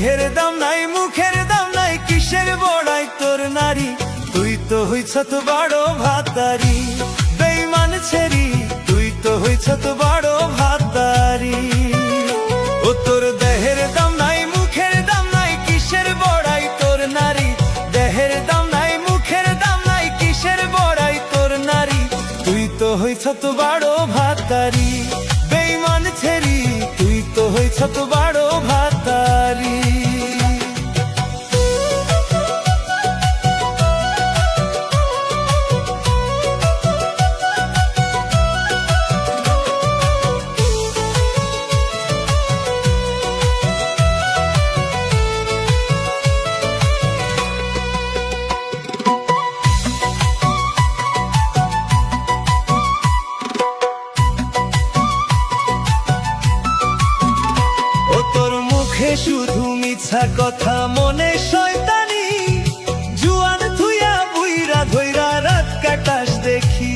দেহের দাম নাই, মুখের দাম নাই, কিসের বড়াই তোর নারী। তুই তো হইছ তো বড় ভাতারি, বেঈমান ছেড়ি তুই তো হইছ তো বড় ভাতারি। ও তোর দেহের দাম নাই, মুখের দাম নাই, কিসের বড়াই তোর নারী। দেহের দাম নাই, মুখের দাম নাই, কিসের বড়াই তোর নারী। তুই তো হইছ তো বড় ভাতারি, বেঈমান ছেড়ি তুই তো হইছ তো বড় ভাতারি। শুধু মিছা কথা, মনে শয়তানি, জুয়ান থুইয়া বুইরা ধইরা রাত কাটাস দেখি।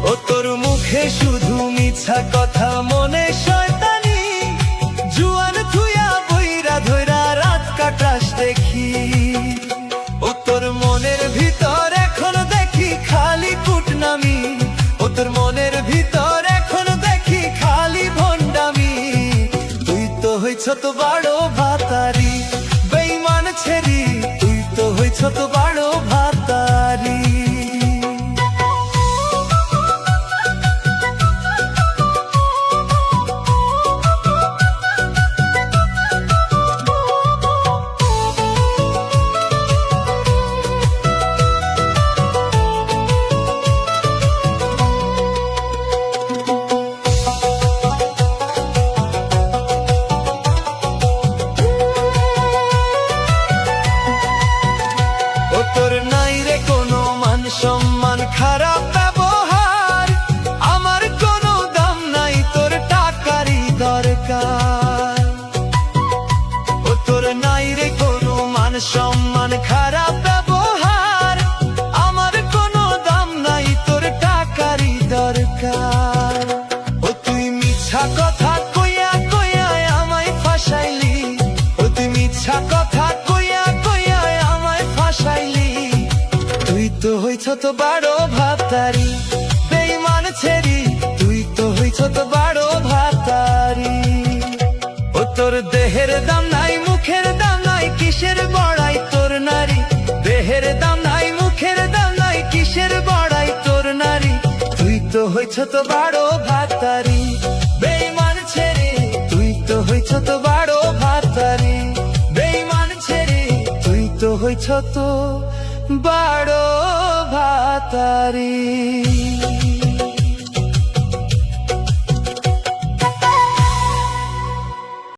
ও তোর মুখে শুধু মিছা কথা, মনে শয়তানি, জুয়ান থুইয়া বুইরা ধইরা রাত কাটাস দেখি। ও তোর মনের ভিতর এখন দেখি খালি কুটনামি, ও তোর মনের ভিতর এখন দেখি খালি ভণ্ডামি। হইছ তো বড় ভাতারি, বেঈমান ছেড়ি তুই তো হইছ তো বড় ভাতারি। সম্মান, খারাপ ব্যবহার, আমার কোনো দাম নাই, তোর টাকারই দরকার। ও তোর নাই রে কোনো মান সম্মান, খারাপ ব্যবহার, আমার কোনো দাম নাই, তোর টাকারই দরকার। ও তুই মিথ্যা কথা কইয়া কইয়া আমায় ফাঁসাইলি, ও তুই মিথ্যা কথা কইয়া কইয়া আমায় ফাঁসাইলি। তুই তো হইছ তো বড় ভাতারি, বেঈমান ছেড়ি তুই তো হইছ তো বড় ভাতারি। ও তোর দেহের দাম নাই, মুখের দাম নাই, কিসের বড়াই তোর নারী। দেহের দাম নাই, মুখের দাম নাই, কিসের বড়াই তোর নারী। তুই তো হইছ তো বড় ভাতারি, বেঈমান ছেড়ি তুই তো হইছ তো বড় ভাতারি। বেঈমান ছেড়ি তুই তো হইছ তো বড় ভাতারি।